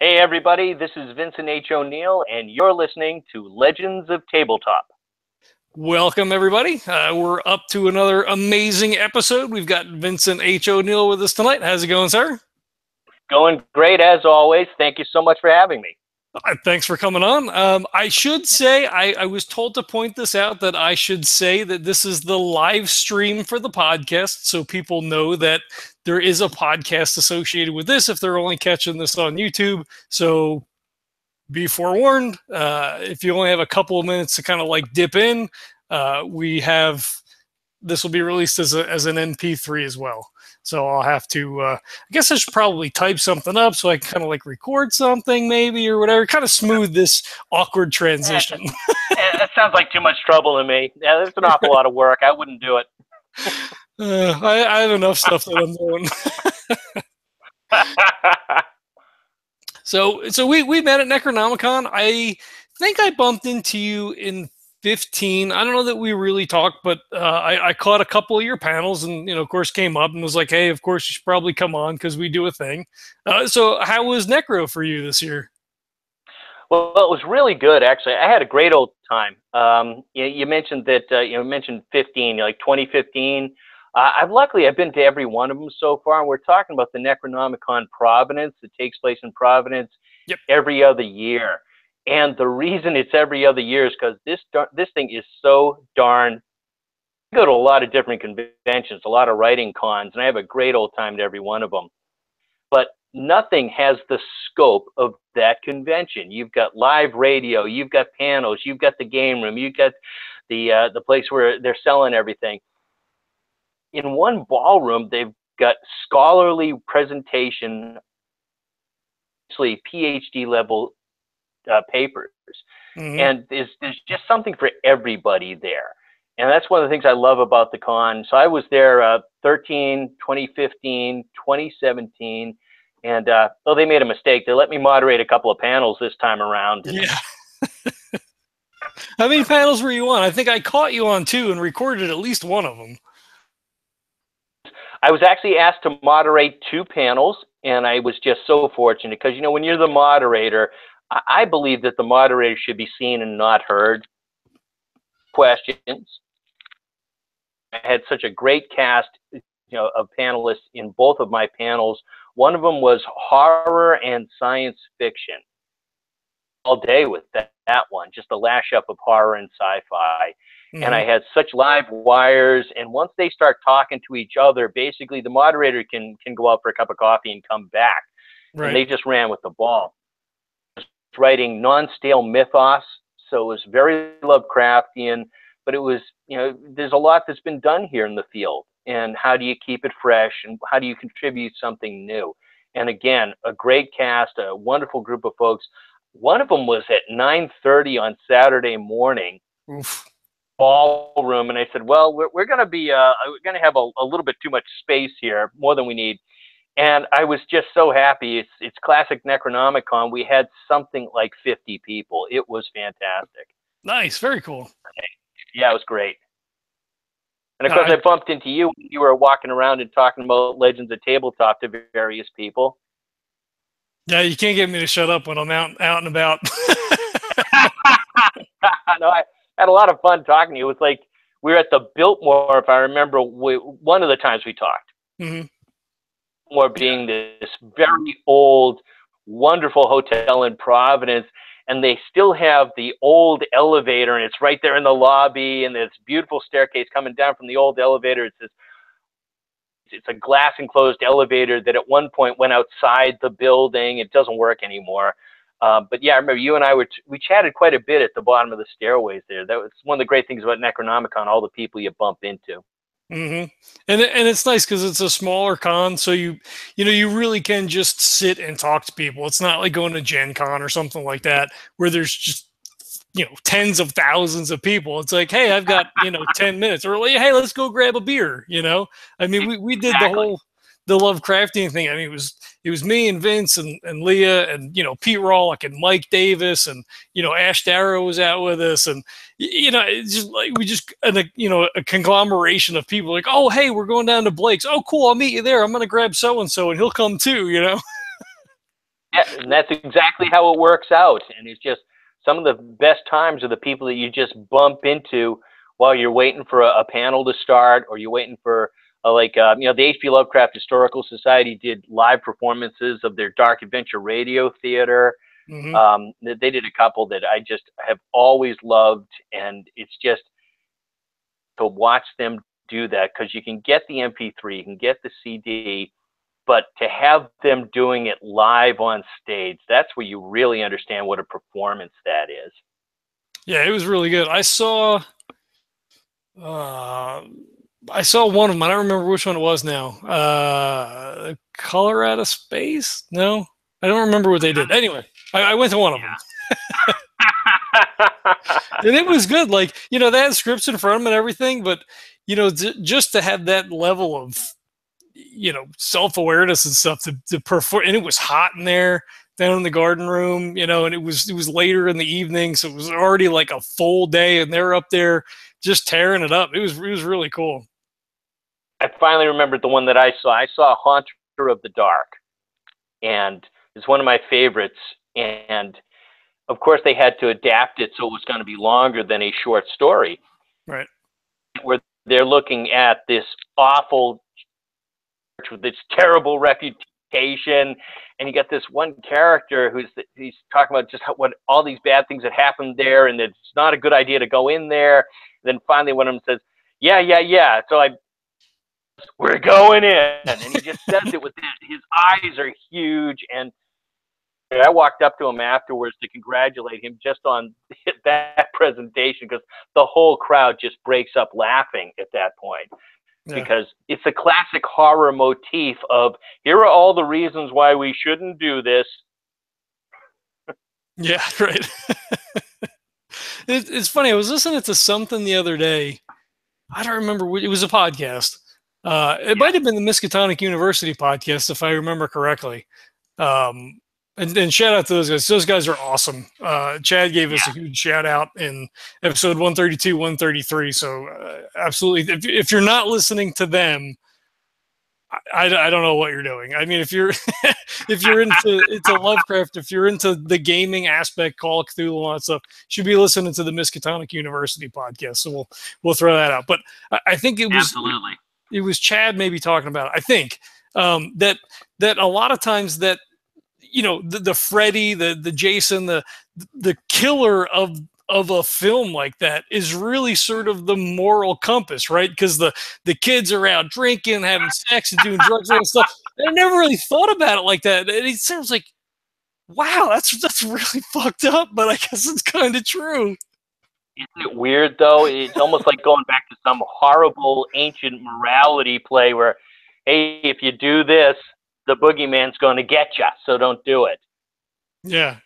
Hey everybody, this is Vincent H. O'Neill, and you're listening to Legends of Tabletop. Welcome everybody. We're up to another amazing episode. We've got Vincent H. O'Neill with us tonight. How's it going, sir? Going great as always. Thank you so much for having me. Thanks for coming on. I should say, I was told to point this out, that I should say that this is the live stream for the podcast, so people know that there is a podcast associated with this if they're only catching this on YouTube. So be forewarned. If you only have a couple of minutes to kind of like dip in, this will be released as an MP3 as well. So I'll have to, I guess I should probably type something up so I can kind of like record something maybe or whatever, kind of smooth this awkward transition. That sounds like too much trouble to me. Yeah, that's an awful lot of work. I wouldn't do it. I have enough stuff that I'm doing. So we met at Necronomicon. I think I bumped into you in 15. I don't know that we really talked, but I caught a couple of your panels and, of course, came up and was like, hey, of course, you should probably come on because we do a thing. So how was Necro for you this year? Well, it was really good, actually. I had a great old time. You mentioned that, you mentioned 15, like 2015. I've been to every one of them so far, and we're talking about the Necronomicon Providence that takes place in Providence every other year. And the reason it's every other year is because this thing is so darn. I go to a lot of different conventions, a lot of writing cons, and I have a great old time at every one of them. But nothing has the scope of that convention. You've got live radio, you've got panels, you've got the game room, you've got the place where they're selling everything. In one ballroom, they've got scholarly presentation, actually PhD level papers, and there's just something for everybody there, and that's one of the things I love about the con. So I was there 2015, 2017, and they made a mistake. They let me moderate a couple of panels this time around. Yeah. How many panels were you on? I think I caught you on 2 and recorded at least one of them. I was actually asked to moderate 2 panels, and I was just so fortunate because, when you're the moderator, I believe that the moderator should be seen and not heard. Questions. I had such a great cast, of panelists in both of my panels. One of them was horror and science fiction. All day with that one, just a lash up of horror and sci-fi. And I had such live wires, and once they start talking to each other, basically the moderator can go out for a cup of coffee and come back. Right. And they just ran with the ball. Writing non-stale mythos, so it was very Lovecraftian, but it was, there's a lot that's been done here in the field, and how do you keep it fresh, and how do you contribute something new? And again, a great cast, a wonderful group of folks. One of them was at 9:30 on Saturday morning. Oof. Ballroom, and I said, well, we're going to be we're going to have a little bit too much space here, more than we need. And I was just so happy. It's classic Necronomicon. We had something like 50 people. It was fantastic. Nice, very cool. Yeah, it was great. And of course, I bumped into you when you were walking around and talking about Legends of Tabletop to various people. Yeah, you can't get me to shut up when I'm out and about. No, I had a lot of fun talking to you. It was like we were at the Biltmore, if I remember, one of the times we talked. Mm-hmm. More being this very old, wonderful hotel in Providence, and they still have the old elevator, and it's right there in the lobby, and there's beautiful staircase coming down from the old elevator. It's a glass enclosed elevator that at one point went outside the building. It doesn't work anymore. But yeah, I remember you and I we chatted quite a bit at the bottom of the stairways there. That was one of the great things about Necronomicon, all the people you bump into. Mm-hmm. And it's nice because it's a smaller con, so you really can just sit and talk to people. It's not like going to Gen Con or something like that where there's just tens of thousands of people. It's like, hey, I've got 10 minutes, or hey, let's go grab a beer. I mean, we did the Lovecraftian thing. I mean, it was me and Vince and Leah and Pete Rawlick and Mike Davis and Ash Darrow was out with us, and it's just like a conglomeration of people. Like, oh hey, we're going down to Blake's. Oh cool, I'll meet you there. I'm gonna grab so and so, and he'll come too. Yeah, and that's exactly how it works out. And it's just some of the best times are the people that you just bump into while you're waiting for a panel to start, or you're waiting for the H.P. Lovecraft Historical Society did live performances of their Dark Adventure Radio Theater. They did a couple that I just have always loved, and it's just to watch them do that, because you can get the MP3, you can get the CD, but to have them doing it live on stage, that's where you really understand what a performance that is. Yeah, it was really good. I saw one of them. I don't remember which one it was now. Color Out of Space? No, I don't remember what they did. Anyway, I went to one of them. And it was good. Like, they had scripts in front of them and everything, but, just to have that level of, self-awareness and stuff to perform. And it was hot in there down in the garden room, and it was later in the evening. So it was already like a full day, and they're up there just tearing it up. It was really cool. I finally remembered the one that I saw. I saw Haunter of the Dark, and it's one of my favorites. And of course, they had to adapt it so it was going to be longer than a short story. Right. Where they're looking at this awful church with this terrible reputation, and you got this one character he's talking about just what all these bad things that happened there, and it's not a good idea to go in there. And then finally, one of them says, "Yeah." So we're going in, and he just says it with his eyes are huge. And I walked up to him afterwards to congratulate him just on that presentation, because the whole crowd just breaks up laughing at that point. Yeah. Because it's a classic horror motif of, here are all the reasons why we shouldn't do this. Yeah, right. It's funny. I was listening to something the other day. I don't remember. It was a podcast. It might have been the Miskatonic University podcast, if I remember correctly. And shout out to those guys. Those guys are awesome. Chad gave us a huge shout out in episode 132, 133. So absolutely, if you're not listening to them, I don't know what you're doing. I mean, if you're into Lovecraft, if you're into the gaming aspect, Call of Cthulhu, and all that stuff, you should be listening to the Miskatonic University podcast. So we'll throw that out. But I think it was Chad maybe talking about it. I think that a lot of times that, the Freddy, the Jason, the killer of a film like that is really sort of the moral compass, right? Because the kids are out drinking, having sex, and doing drugs and stuff. I never really thought about it like that. And it sounds like, wow, that's really fucked up, but I guess it's kind of true. Isn't it weird, though? It's almost like going back to some horrible ancient morality play where, hey, if you do this, the boogeyman's going to get you, so don't do it. Yeah.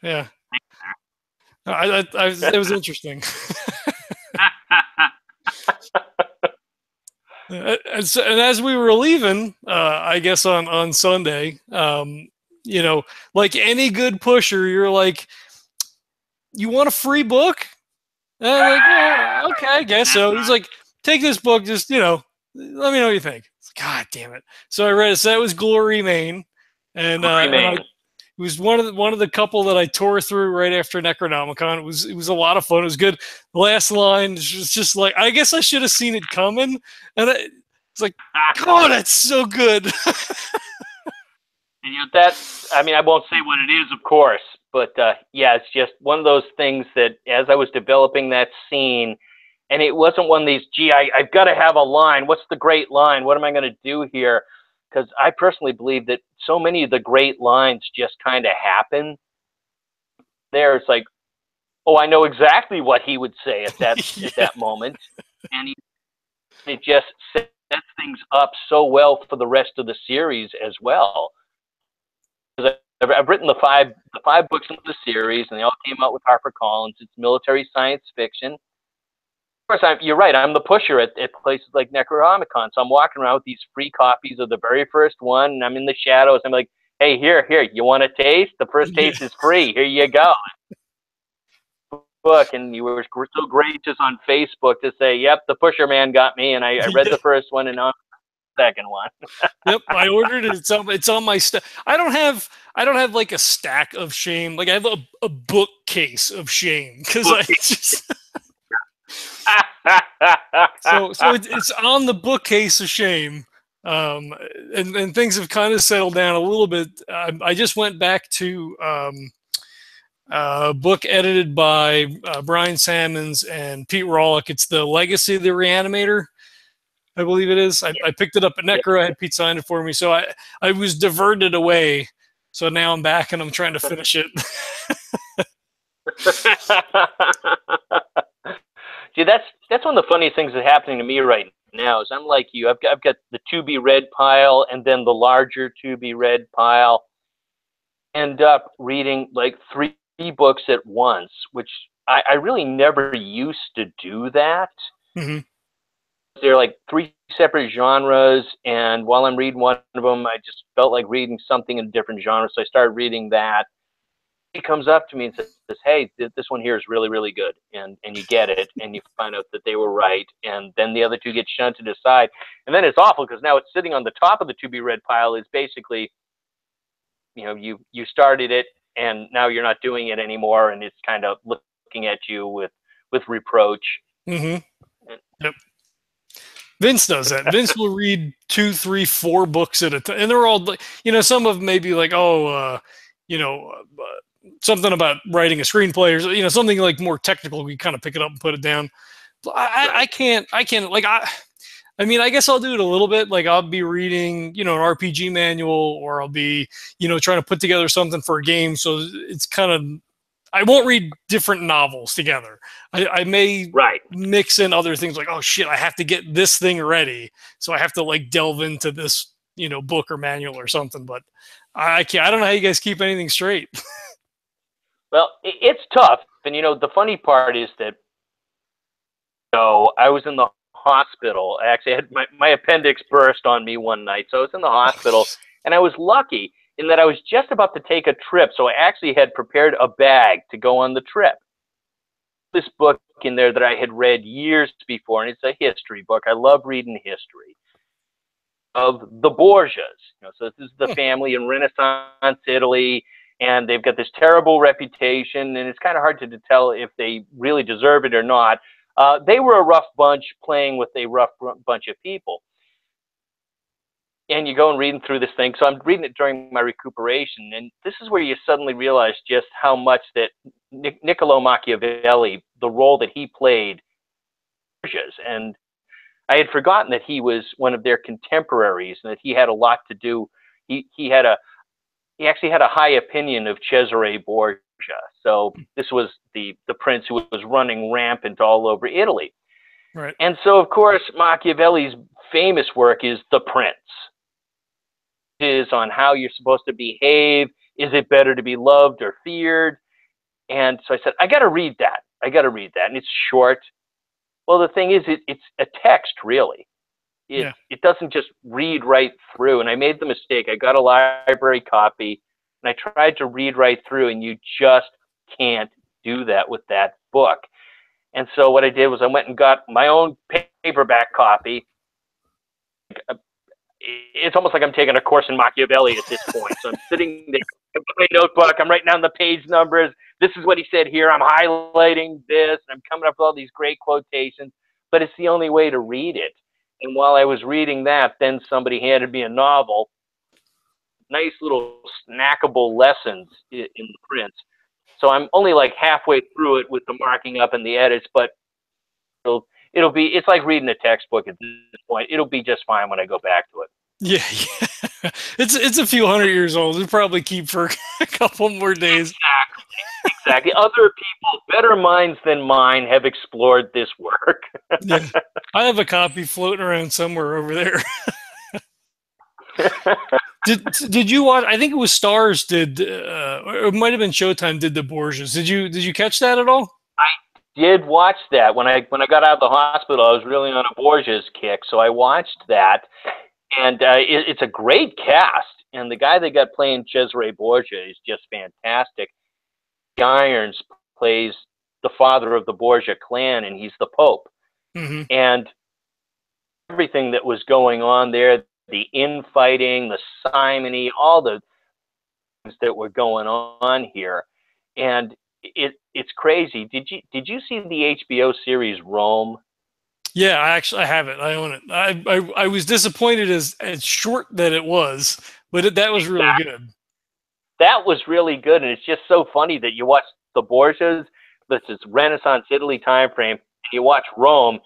It was interesting. And as we were leaving, I guess on Sunday, like any good pusher, you're like, you want a free book? And I'm like, yeah, okay, I guess so. He's like, take this book, just, let me know what you think. God damn it! So I read it. So that was Glory Main, and it was one of the couple that I tore through right after Necronomicon. It was a lot of fun. It was good. The last line was just like, I guess I should have seen it coming, and it's like, God, that's so good. And I won't say what it is, of course, but it's just one of those things that as I was developing that scene. And it wasn't one of these, I've got to have a line. What's the great line? What am I going to do here? Because I personally believe that so many of the great lines just kind of happen. It's like, oh, I know exactly what he would say at that moment. And it just sets things up so well for the rest of the series as well. Because I've written the five books of the series, and they all came out with HarperCollins. It's military science fiction. Of course, you're right. I'm the pusher at places like Necronomicon. So I'm walking around with these free copies of the very first one, and I'm in the shadows. I'm like, hey, here, you want a taste? The first taste is free. Here you go. Book, and you were so gracious on Facebook to say, yep, the pusher man got me, and I read the first one, and second one. Yep, I ordered it. It's on my stuff. I don't have like a stack of shame. Like I have a bookcase of shame because I just so it's on the bookcase of shame. And things have kind of settled down a little bit. I just went back to a book edited by Brian Sammons and Pete Rawlick. It's The Legacy of the Reanimator, I believe it is. I picked it up at Necro. I had Pete sign it for me. So I was diverted away. So now I'm back and I'm trying to finish it. See, that's one of the funniest things that's happening to me right now is I'm like you. I've got the to be read pile and then the larger to be read pile. End up reading like 3 books at once, which I really never used to do that. Mm-hmm. They're like 3 separate genres, and while I'm reading one of them, I just felt like reading something in a different genre, so I started reading that. He comes up to me and says, "Hey, this one here is really, really good," and you get it, and you find out that they were right, and then the other 2 get shunted aside, and then it's awful because now it's sitting on the top of the to be read pile. Is basically, you know, you started it, and now you're not doing it anymore, and it's kind of looking at you with reproach. Mm-hmm. Yep. Vince does that. Vince will read 2, 3, 4 books at a time, and they're all, you know, some of them may be like, you know, something about writing a screenplay, or you know, something like more technical. We kind of pick it up and put it down. I can't like I mean, I guess I'll do it a little bit. Like I'll be reading, you know, an RPG manual, or I'll be, you know, trying to put together something for a game. So it's kind of, I won't read different novels together. I may mix in other things like, oh shit, I have to get this thing ready. So I have to like delve into this, you know, book or manual or something. But I can't, I don't know how you guys keep anything straight. Well, it's tough. And, you know, the funny part is that, so I was in the hospital. I actually had my appendix burst on me one night. So I was in the hospital, and I was lucky in that I was just about to take a trip. So I actually had prepared a bag to go on the trip. This book in there that I had read years before, and it's a history book. I love reading history of the Borgias. You know, so this is the family in Renaissance Italy, and they've got this terrible reputation, and it's kind of hard to tell if they really deserve it or not. They were a rough bunch playing with a rough bunch of people. And you go and reading through this thing. So I'm reading it during my recuperation, and this is where you suddenly realize just how much that Niccolo Machiavelli, the role that he played, and I had forgotten that he was one of their contemporaries and that he had a lot to do. He actually had a high opinion of Cesare Borgia. So this was the prince who was running rampant all over Italy. Right. And so, of course, Machiavelli's famous work is The Prince. Is on how you're supposed to behave. Is it better to be loved or feared? And so I said, I got to read that. I got to read that. And it's short. Well, the thing is, it's a text, really. It doesn't just read right through. And I made the mistake. I got a library copy, and I tried to read right through, and you just can't do that with that book. And so what I did was I went and got my own paperback copy. It's almost like I'm taking a course in Machiavelli at this point. So I'm sitting there with my notebook. I'm writing down the page numbers. This is what he said here. I'm highlighting this. And I'm coming up with all these great quotations. But it's the only way to read it. And while I was reading that, then somebody handed me a novel. Nice little snackable lessons in The Prince. So I'm only like halfway through it with the marking up and the edits. But it'll be, it's like reading a textbook at this point. It'll be just fine when I go back to it. Yeah. It's a few hundred years old. It'll probably keep for a couple more days. Exactly. Other people, better minds than mine, have explored this work. Yeah. I have a copy floating around somewhere over there. Did you watch? I think it was Stars did, or it might have been Showtime did the Borgias. Did you catch that at all? I did watch that when I got out of the hospital. I was really on a Borgias kick, so I watched that, and it's a great cast. And the guy they got playing Cesare Borgia is just fantastic. Irons plays the father of the Borgia clan, and he's the Pope. Mm-hmm. And everything that was going on there, the infighting, the simony, all the things that were going on here. And it's crazy. Did you see the HBO series Rome? Yeah, I have it. I own it. I was disappointed as short that it was, but that was really good. That was really good, and it's just so funny that you watch the Borgias, this is Renaissance Italy time frame, and you watch Rome,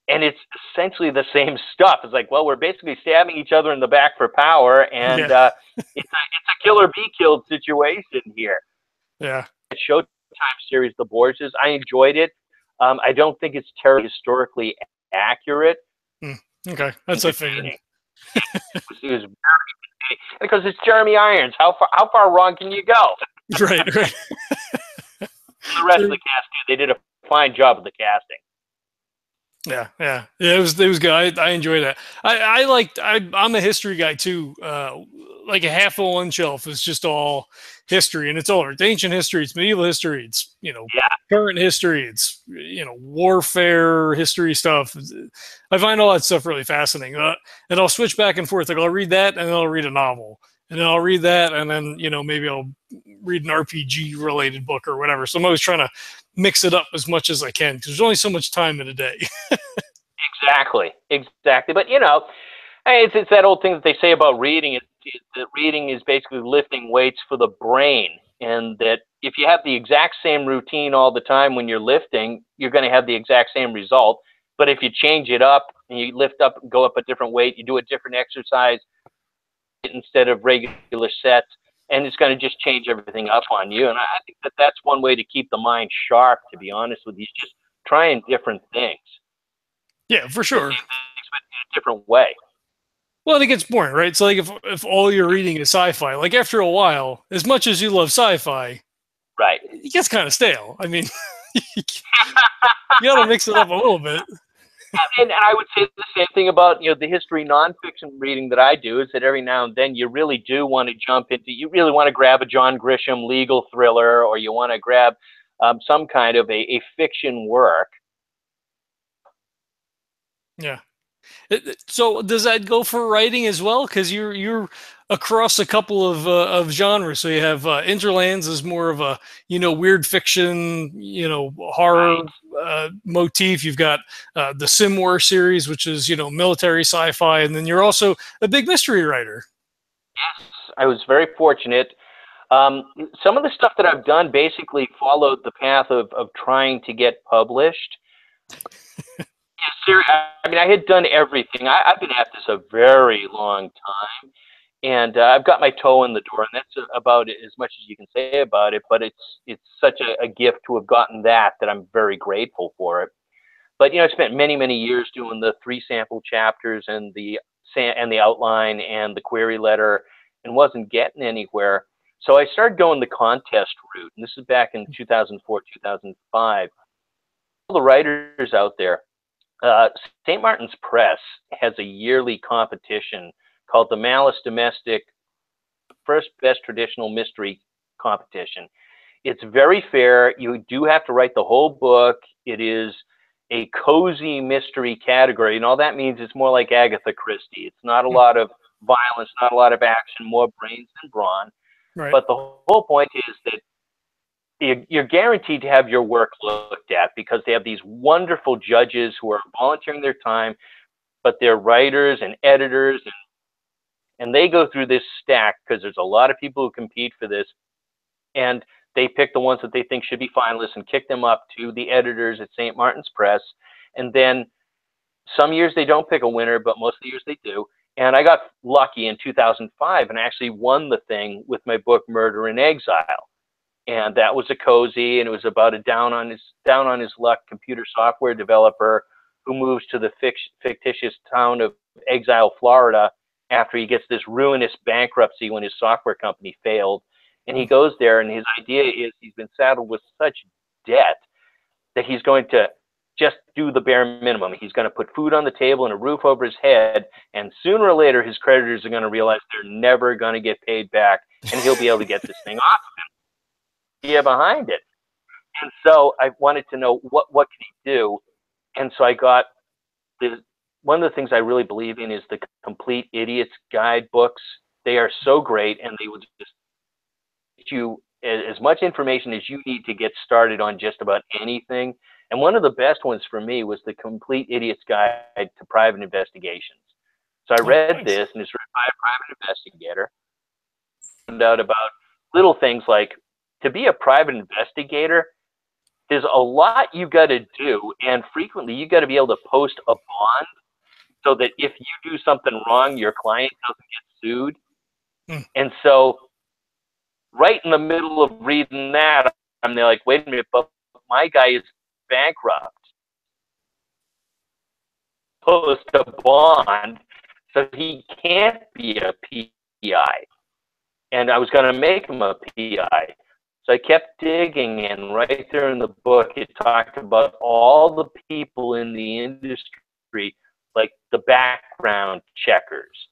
and it's essentially the same stuff. It's like, well, we're basically stabbing each other in the back for power, and it's a kill or be killed situation here. Yeah. Showtime series, The Borgias, I enjoyed it. I don't think it's terribly historically accurate. Okay, that's what I figured. It was very, because it's Jeremy Irons. How far wrong can you go? Right. The rest of the cast, they did a fine job of the casting. Yeah. It was good. I enjoyed that. I'm a history guy too. Like a half of one shelf is just all history, and it's all it's ancient history, it's medieval history, it's current history, it's warfare history stuff. I find all that stuff really fascinating, and I'll switch back and forth. Like I'll read that, and then I'll read a novel, and then I'll read that, and then maybe I'll read an RPG related book or whatever. So I'm always trying to mix it up as much as I can because there's only so much time in a day. Exactly. But it's that old thing that they say about reading. That reading is basically lifting weights for the brain, and that if you have the exact same routine all the time when you're lifting, you're going to have the exact same result. But if you change it up and you lift up and go up a different weight, you do a different exercise instead of regular sets, and it's going to just change everything up on you. And I think that that's one way to keep the mind sharp, to be honest with you, just trying different things. Yeah, for sure. Things, but in a different way. Well, it gets boring, right? So, like, if all you're reading is sci-fi, like after a while, as much as you love sci-fi, right, it gets kind of stale. I mean, you got to mix it up a little bit. And I would say the same thing about the history nonfiction reading that I do. Is that every now and then you really do want to jump into, you really want to grab a John Grisham legal thriller, or you want to grab some kind of a fiction work. Yeah. So does that go for writing as well? Because you're across a couple of genres. So you have Interlands is more of a weird fiction, horror motif. You've got the Sim War series, which is military sci-fi, and then you're also a big mystery writer. Yes, I was very fortunate. Some of the stuff that I've done basically followed the path of trying to get published. I mean, I had done everything. I've been at this a very long time, and I've got my toe in the door, and that's about as much as you can say about it. But it's such a gift to have gotten that I'm very grateful for it. But I spent many years doing the 3 sample chapters and the outline and the query letter, and wasn't getting anywhere. So I started going the contest route, and this is back in 2004, 2005. All the writers out there. St. Martin's Press has a yearly competition called the Malice Domestic First Best Traditional Mystery Competition. It's very fair. You do have to write the whole book. It is a cozy mystery category, and all that means it's more like Agatha Christie. It's not a lot of violence, not a lot of action, more brains than brawn. Right. But the whole point is that you're guaranteed to have your work looked at, because they have these wonderful judges who are volunteering their time, but they're writers and editors, and they go through this stack, because there's a lot of people who compete for this, and they pick the ones that they think should be finalists and kick them up to the editors at St. Martin's Press. And then some years they don't pick a winner, but most of the years they do. And I got lucky in 2005 and actually won the thing with my book Murder in Exile. And that was a cozy, and it was about a down on his luck computer software developer who moves to the fictitious town of Exile, Florida, after he gets this ruinous bankruptcy when his software company failed. And he goes there, and his idea is he's been saddled with such debt that he's going to just do the bare minimum. He's going to put food on the table and a roof over his head, and sooner or later his creditors are going to realize they're never going to get paid back, and he'll be able to get this thing off of him. Behind it. And so I wanted to know what can he do, and so I got the one of the things I really believe in is the Complete Idiot's Guide books. They are so great, and they will just get you as much information as you need to get started on just about anything. And one of the best ones for me was the Complete Idiot's Guide to Private Investigations. So I read this, and it's written by a private investigator. Found out about little things like, to be a private investigator, there's a lot you got to do, and frequently you got to be able to post a bond so that if you do something wrong, your client doesn't get sued. And so right in the middle of reading that, I'm like, wait a minute, but my guy is bankrupt. Post a bond, so he can't be a PI. And I was going to make him a PI. So I kept digging, and right there in the book, it talked about all the people in the industry, like the background checkers.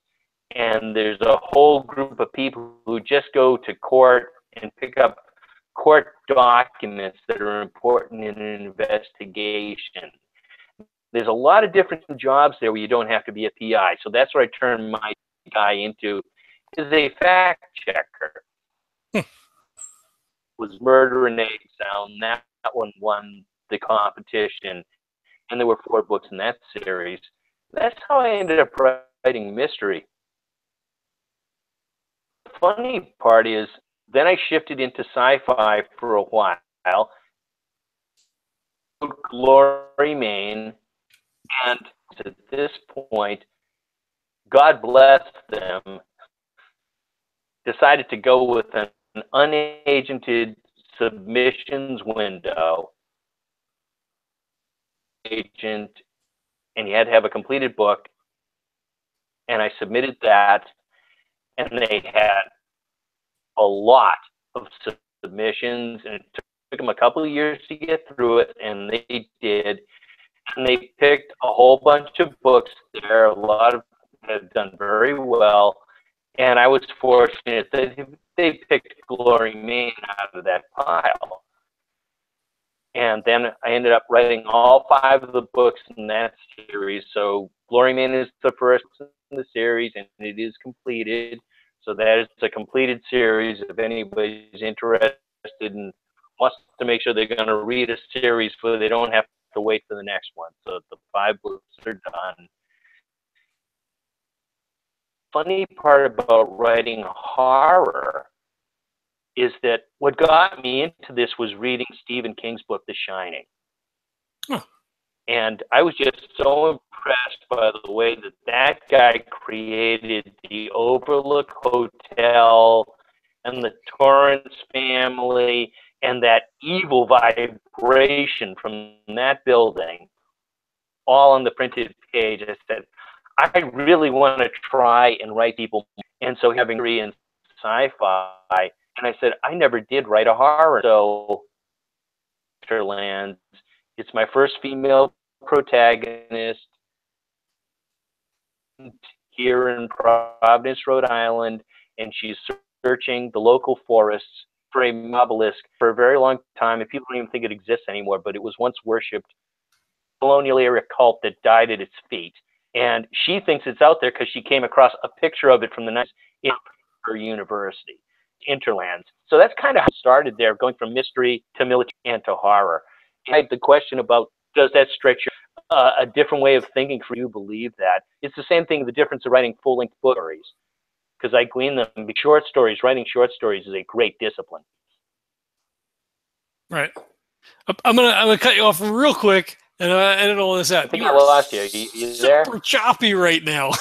And there's a whole group of people who just go to court and pick up court documents that are important in an investigation. There's a lot of different jobs there where you don't have to be a PI. So that's what I turned my guy into, is a fact checker. Was Murder in Exile, and that one won the competition. And there were 4 books in that series. That's how I ended up writing mystery. The funny part is, then I shifted into sci-fi for a while. Glory Maine, and at this point, God bless them, decided to go with an unagented submissions window. Agent, and you had to have a completed book, and I submitted that, and they had a lot of submissions, and it took them a couple of years to get through it, and they did. And they picked a whole bunch of books there. A lot of them have done very well. And I was fortunate that they picked Glory Maine out of that pile. And then I ended up writing all 5 of the books in that series. So Glory Maine is the first in the series, and it is completed. So that is a completed series. If anybody's interested and wants to make sure they're going to read a series, so they don't have to wait for the next one. So the 5 books are done. Funny part about writing horror is that what got me into this was reading Stephen King's book, The Shining. And I was just so impressed by the way that that guy created the Overlook Hotel and the Torrance family and that evil vibration from that building all on the printed page. I said, I really want to try and write people. And so having three in sci-fi, and I said, I never did write a horror. So Lands, it's my first female protagonist here in Providence, Rhode Island, and she's searching the local forests for a obelisk for a very long time, and people don't even think it exists anymore, but it was once worshipped colonial era cult that died at its feet. And she thinks it's out there because she came across a picture of it from the 90s in her university, Interlands. So that's kind of how it started there, going from mystery to military and to horror. And the question about, does that stretch a different way of thinking for you believe that? It's the same thing, the difference of writing full-length book stories. Because I glean them, short stories, writing short stories is a great discipline. Right. I'm gonna cut you off real quick and edit all this out. I think I lost you. You there? Super choppy right now.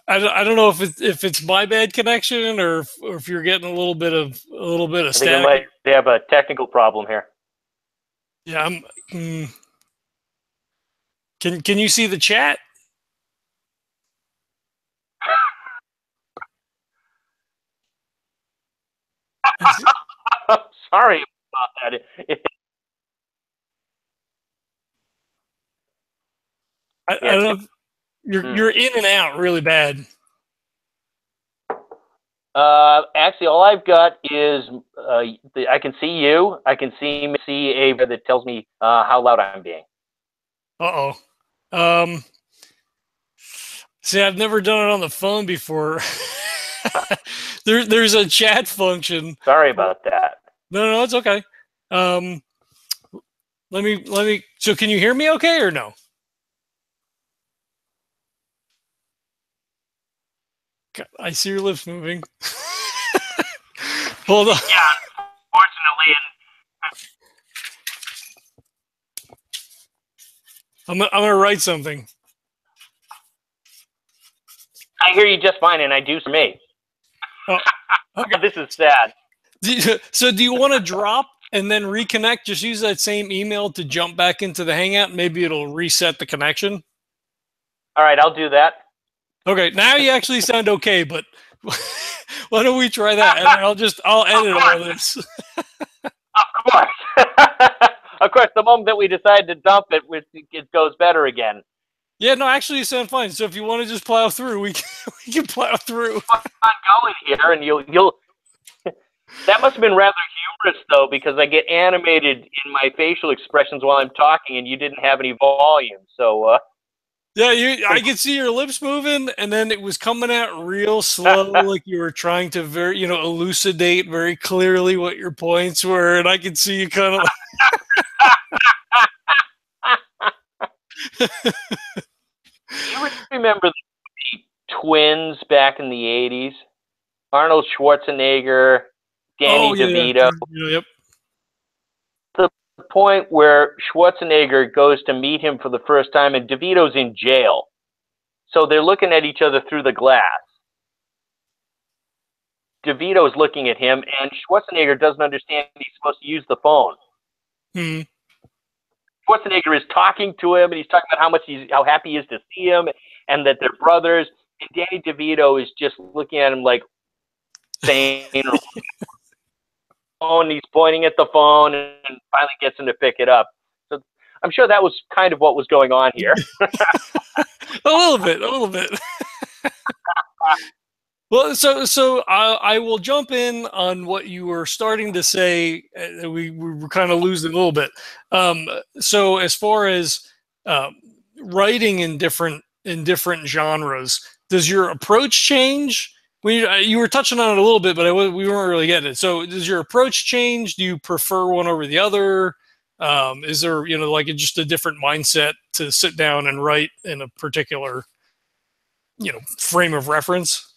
I don't know if it's my bad connection or if you're getting a little bit of static. I think I might have a technical problem here. Yeah, Can you see the chat? I'm sorry about that. I don't know. You're in and out really bad. Actually, all I've got is I can see you. I can see Ava that tells me how loud I'm being. Uh-oh. Um, See, I've never done it on the phone before. There's a chat function. Sorry about that. No, it's okay. Let me. So, can you hear me okay or no? God, I see your lips moving. Hold on. Yeah, unfortunately, I'm gonna write something. I hear you just fine, and I do for me. Oh, okay. This is sad. So, do you want to drop and then reconnect? Just use that same email to jump back into the Hangout. Maybe it'll reset the connection. All right, I'll do that. Okay, now you actually sound okay, but why don't we try that? And I'll edit all this. Of course. Of course, the moment that we decide to dump it, it goes better again. Yeah, no, actually you sound fine. So if you want to just plow through, we can plow through. I'm going here, and you'll. That must have been rather humorous, though, because I get animated in my facial expressions while I'm talking, and you didn't have any volume. So. Yeah, I could see your lips moving, and then it was coming out real slow, like you were trying to elucidate very clearly what your points were, and I could see you kind of. You remember the twins back in the 80s? Arnold Schwarzenegger, Danny DeVito. Yeah. Yep. The point where Schwarzenegger goes to meet him for the first time, and DeVito's in jail. So they're looking at each other through the glass. DeVito's looking at him, and Schwarzenegger doesn't understand he's supposed to use the phone. Hmm. Schwarzenegger is talking to him, and he's talking about how happy he is to see him, and that they're brothers. And Danny DeVito is just looking at him like sane. And he's pointing at the phone, and finally gets him to pick it up. So I'm sure that was kind of what was going on here. A little bit. Well, so I will jump in on what you were starting to say. We were kind of losing a little bit. So as far as writing in different genres, does your approach change? You were touching on it a little bit, but we weren't really getting it. So does your approach change? Do you prefer one over the other? Is there like just a different mindset to sit down and write in a particular frame of reference?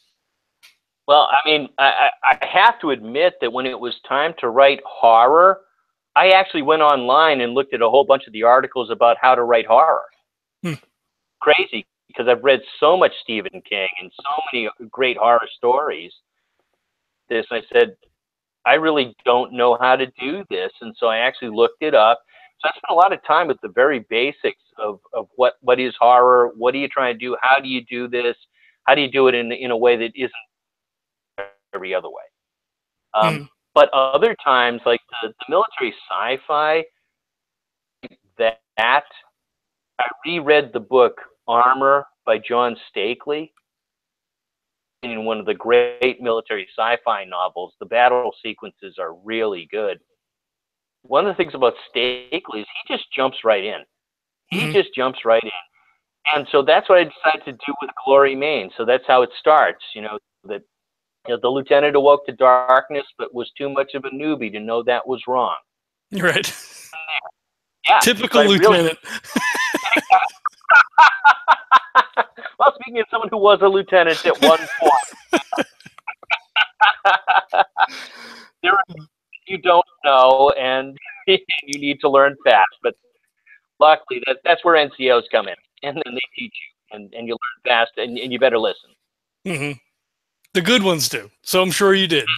Well, I mean, I have to admit that when it was time to write horror, I actually went online and looked at a whole bunch of the articles about how to write horror. Crazy, because I've read so much Stephen King and so many great horror stories. I said, I really don't know how to do this. And so I actually looked it up. So I spent a lot of time with the very basics of what is horror, what are you trying to do, how do you do this, how do you do it in a way that isn't every other way. But other times, like the military sci-fi, that I reread the book Armor by John Stakely. In one of the great military sci-fi novels, the battle sequences are really good. One of the things about Stakely is he just jumps right in. He just jumps right in. And so that's what I decided to do with Glory Main. So that's how it starts, that the lieutenant awoke to darkness, but was too much of a newbie to know that was wrong. Right. Yeah. Typical lieutenant. Well, speaking of someone who was a lieutenant at one point, there are things you don't know, and you need to learn fast. But luckily, that's where NCOs come in, and then they teach you, and you learn fast, and you better listen. Mm-hmm. The good ones do. So I'm sure you did.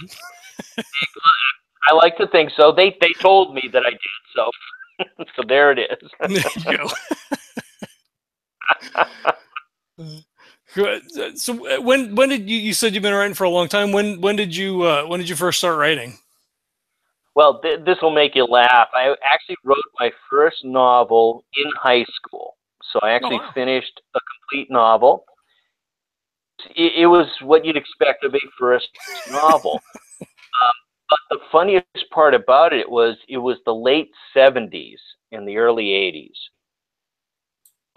I like to think so. They told me that I did, so so there it is. There you go. So when did you said you've been writing for a long time? When did you first start writing? Well, this will make you laugh. I actually wrote my first novel in high school, so I actually finished a complete novel. It was what you'd expect of a first novel. But the funniest part about it was the late 70s and the early 80s.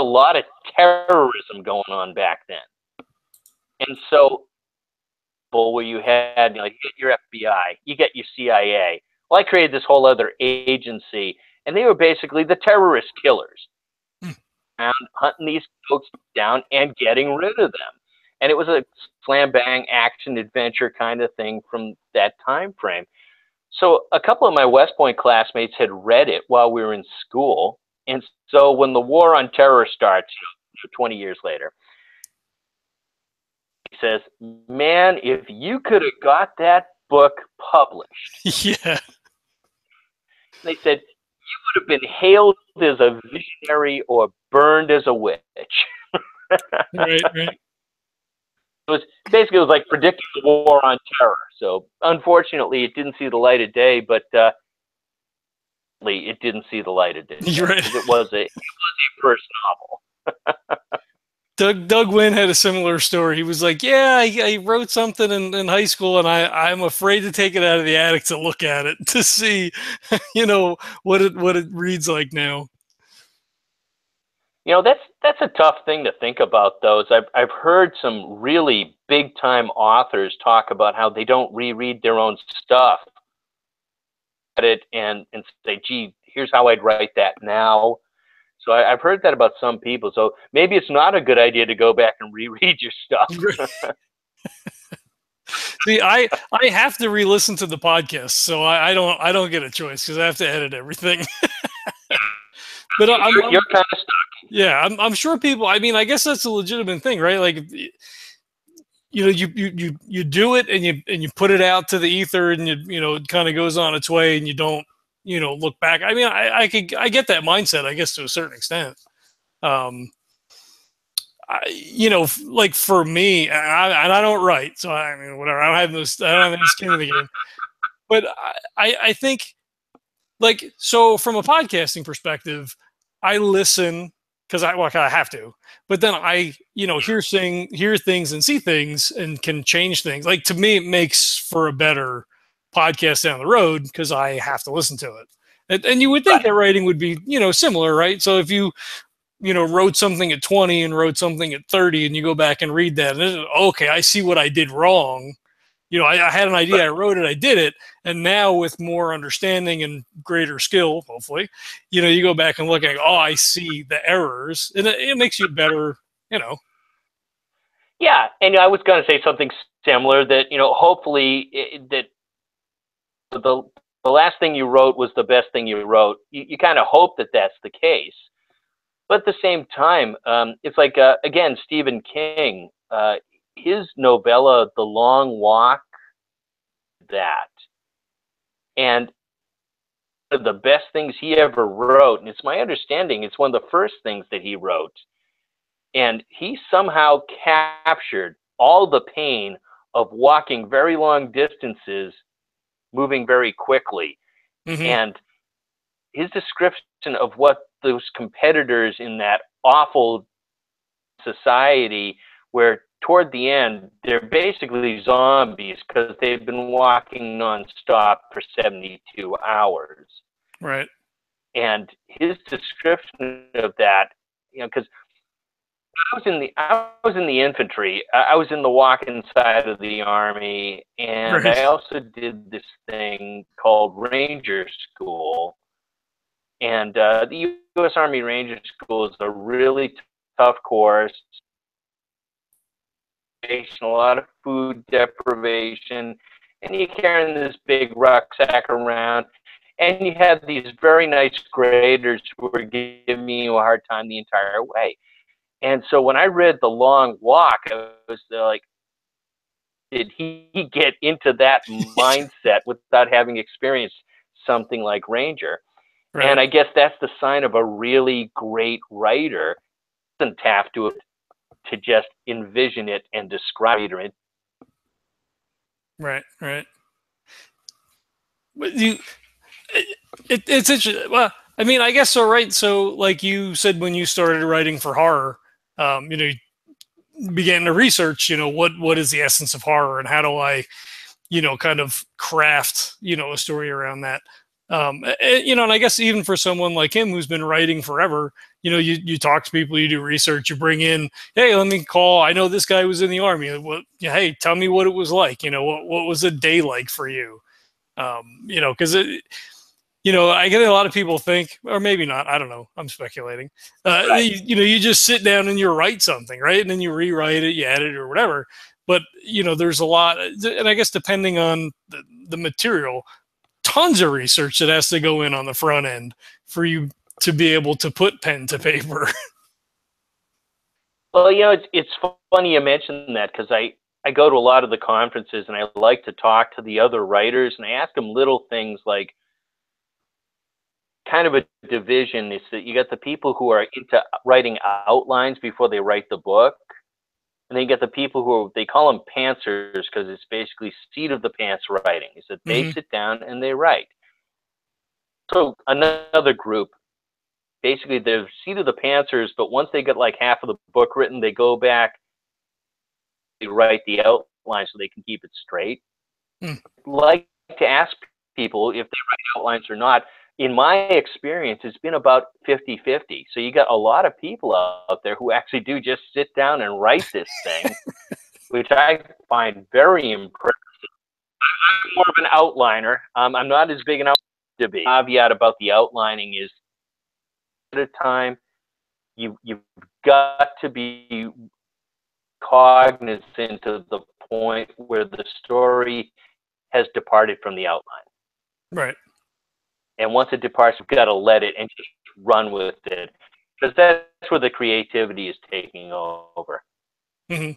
a lot of terrorism going on back then. And so, where you had, you get your FBI, you get your CIA. Well, I created this whole other agency, and they were basically the terrorist killers. And hunting these folks down and getting rid of them. And it was a slam bang action adventure kind of thing from that time frame. So a couple of my West Point classmates had read it while we were in school. And so when the war on terror starts, 20 years later, he says, man, if you could have got that book published. Yeah. They said, you would have been hailed as a visionary or burned as a witch. Right. It was like predicting the war on terror. So unfortunately, it didn't see the light of day, but it didn't see the light of day. Right. It was a first novel. Doug Glynn had a similar story. He was like, yeah, I wrote something in high school, and I'm afraid to take it out of the attic to look at it to see, what it reads like now. That's a tough thing to think about those. I've heard some really big time authors talk about how they don't reread their own stuff at it and say, gee, here's how I'd write that now. So I've heard that about some people. So maybe it's not a good idea to go back and reread your stuff. See, I have to re-listen to the podcast, so I don't get a choice because I have to edit everything. But you're kind of stuck. Yeah, I'm sure people. I mean, I guess that's a legitimate thing, right? Like, you do it and you put it out to the ether, and it kind of goes on its way, and you don't look back. I mean, I get that mindset, I guess, to a certain extent. Like for me, and I don't write, so I mean, whatever. I don't have any skin in the game. But I think, like, so from a podcasting perspective, I listen because I have to, but then I hear things and see things and can change things. Like, to me, it makes for a better podcast down the road because I have to listen to it. And you would think that writing would be similar, right? So if you wrote something at 20 and wrote something at 30, and you go back and read that, and okay, I see what I did wrong. I had an idea, I wrote it, I did it, and now with more understanding and greater skill, hopefully, you go back and look at, I see the errors, and it makes you better, Yeah, and I was going to say something similar, that hopefully that the last thing you wrote was the best thing you wrote. You kind of hope that that's the case, but at the same time, it's like again, Stephen King. His novella, The Long Walk, and the best things he ever wrote, and it's my understanding it's one of the first things that he wrote, and he somehow captured all the pain of walking very long distances, moving very quickly. Mm-hmm. And his description of what those competitors in that awful society, where toward the end, they're basically zombies because they've been walking nonstop for 72 hours. Right. And his description of that, because I was in the infantry. I was in the walk-in side of the Army, and right. I also did this thing called Ranger School. And the U.S. Army Ranger School is a really tough course. A lot of food deprivation, and you're carrying this big rucksack around, and you have these very nice graders who were giving you a hard time the entire way. And so when I read The Long Walk, I was like, did he get into that mindset without having experienced something like Ranger? Right. And I guess that's the sign of a really great writer. He doesn't have to just envision it and describe it. Right. But it's interesting. Well, I mean, I guess so, right? So, like you said, when you started writing for horror, you began to research, what is the essence of horror, and how do I, kind of craft, a story around that. You know, and I guess even for someone like him who's been writing forever, you know, you talk to people, you do research, you bring in, hey, let me call. I know this guy was in the army. What? Hey, tell me what it was like. You know, what was a day like for you? You know, because you know, I get a lot of people think, or maybe not. I don't know. I'm speculating. Right. You know, you just sit down and you write something, right? And then you rewrite it, you edit it or whatever. But you know, there's a lot, and I guess depending on the material, tons of research that has to go in on the front end for you to be able to put pen to paper. Well, you know, it's funny you mention that, because I go to a lot of the conferences and I like to talk to the other writers, and I ask them little things like, kind of a division is that you got the people who are into writing outlines before they write the book, and then you get the people who are, they call them pantsers, because it's basically seat of the pants writing. Is that they Mm-hmm. sit down and they write. So another group, basically they're seat of the pantsers, but once they get like half of the book written, they go back, they write the outline so they can keep it straight. Mm. Like to ask people if they write outlines or not. In my experience, it's been about 50-50. So you got a lot of people out there who actually do just sit down and write this thing, which I find very impressive. I'm more of an outliner. I'm not as big an outliner to be. The caveat about the outlining is, at a time, you've got to be cognizant of the point where the story has departed from the outline. Right. And once it departs, you've got to let it and just run with it, because that's where the creativity is taking over. Mm-hmm.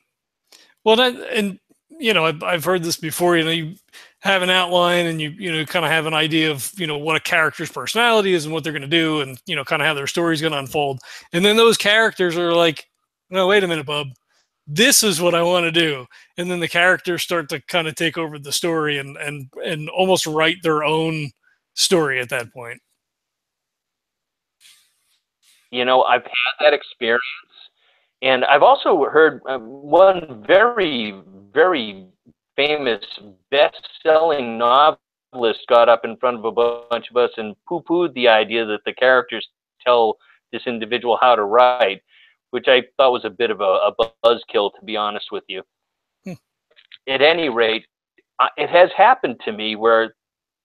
Well, and you know, I've heard this before. You know, you have an outline, and you know, kind of have an idea of, you know, what a character's personality is and what they're going to do, and you know, kind of how their story's going to unfold. And then those characters are like, no, wait a minute, bub, this is what I want to do. And then the characters start to kind of take over the story and almost write their own story at that point. You know, I've had that experience, and I've also heard one very, very famous best-selling novelist got up in front of a bunch of us and poo-pooed the idea that the characters tell this individual how to write, which I thought was a bit of a buzzkill, to be honest with you. Hmm. At any rate, it has happened to me where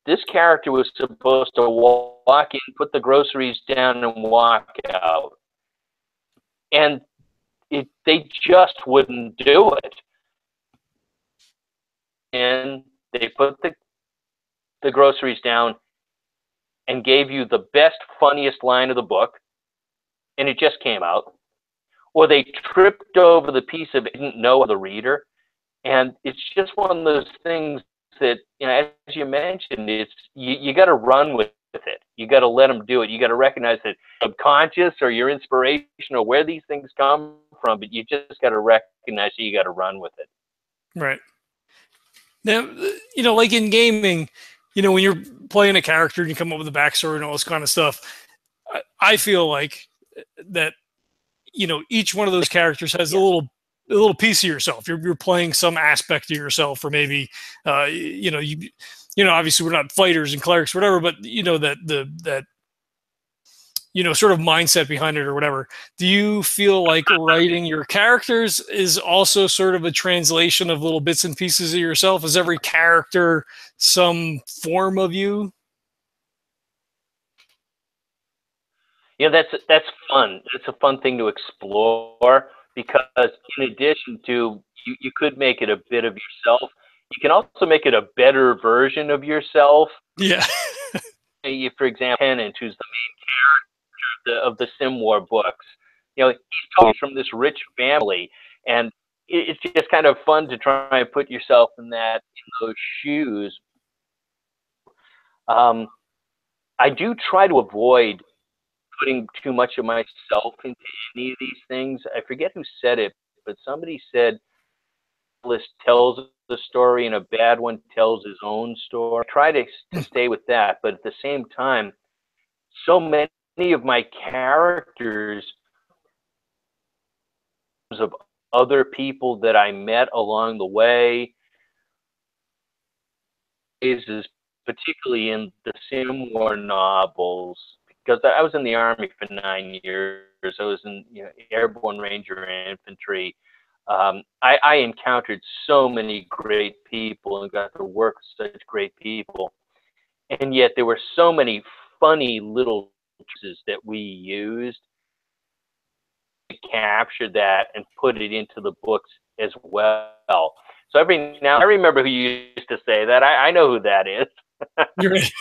this character was supposed to walk in, put the groceries down, and walk out. And they just wouldn't do it. And they put the groceries down and gave you the best, funniest line of the book, and it just came out. Or they tripped over the piece of it, didn't know the reader. And it's just one of those things that, you know, as you mentioned, it's you got to run with it. You got to let them do it. You got to recognize that subconscious or your inspiration or where these things come from, but you just got to recognize that you got to run with it. Right. Now, you know, like in gaming, you know, when you're playing a character and you come up with a backstory and all this kind of stuff, I feel like that, you know, each one of those characters has Yeah. a little piece of yourself. You're playing some aspect of yourself, or maybe, you know, you know, obviously we're not fighters and clerics, or whatever, but you know, that, you know, sort of mindset behind it or whatever. Do you feel like writing your characters is also sort of a translation of little bits and pieces of yourself? Is every character some form of you? Yeah, that's fun. It's a fun thing to explore, because in addition to, you could make it a bit of yourself. You can also make it a better version of yourself. Yeah. For example, Tennant, who's the main character of the Sim War books, you know, he's totally from this rich family, and it's just kind of fun to try and put yourself in those shoes. Um, I do try to avoid putting too much of myself into any of these things. I forget who said it, but somebody said, "List tells the story, and a bad one tells his own story." I try to stay with that, but at the same time, so many of my characters of other people that I met along the way is particularly in the Sim War novels, because I was in the Army for 9 years. I was in Airborne Ranger Infantry. I encountered so many great people and got to work with such great people. And yet there were so many funny little pieces that we used to capture that and put it into the books as well. So every now, I remember who used to say that. I know who that is. You're right.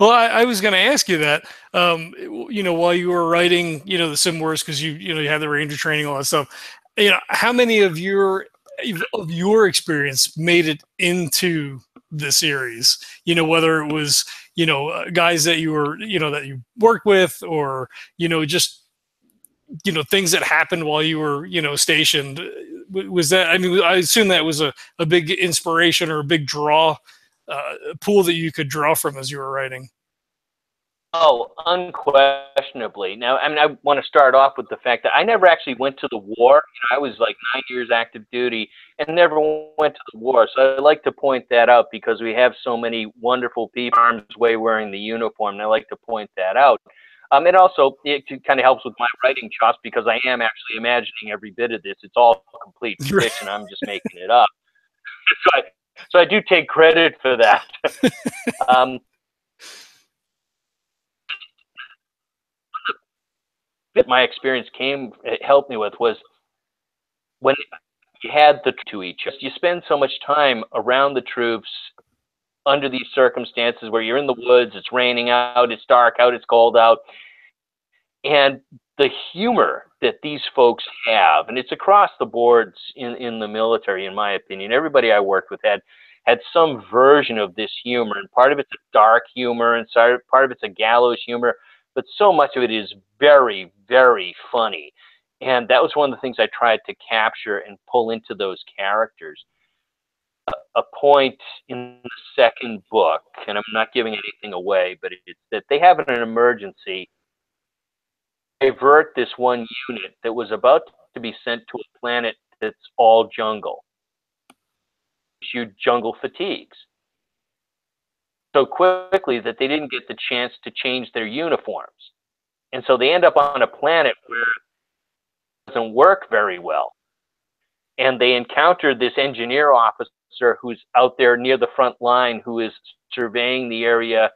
Well, I was going to ask you that, while you were writing, the Sim Wars, because you had the Ranger training, all that stuff. How many of your experience made it into the series? Whether it was guys that you were that you worked with, or just things that happened while you were stationed. Was that? I mean, I assume that was a big inspiration or a big draw pool that you could draw from as you were writing. Oh, unquestionably. Now, I mean, I want to start off with the fact that I never actually went to the war. I was like 9 years active duty and never went to the war. So I like to point that out because we have so many wonderful people arms way wearing the uniform, and I like to point that out. And also, it kind of helps with my writing chops because I am actually imagining every bit of this. It's all complete fiction. I'm just making it up. So I do take credit for that. That my experience helped me with was when you had the to each other. You spend so much time around the troops under these circumstances where you're in the woods, it's raining out, it's dark out, it's cold out, and the humor that these folks have, and it's across the boards in the military, in my opinion. Everybody I worked with had some version of this humor, and part of it's a dark humor, and part of it's a gallows humor, but so much of it is very, very funny. And that was one of the things I tried to capture and pull into those characters. A point in the second book, and I'm not giving anything away, but it's that they have an emergency. Divert this one unit that was about to be sent to a planet that's all jungle. Issued jungle fatigues so quickly that they didn't get the chance to change their uniforms. And so they end up on a planet where it doesn't work very well. And they encounter this engineer officer who's out there near the front line, who is surveying the area.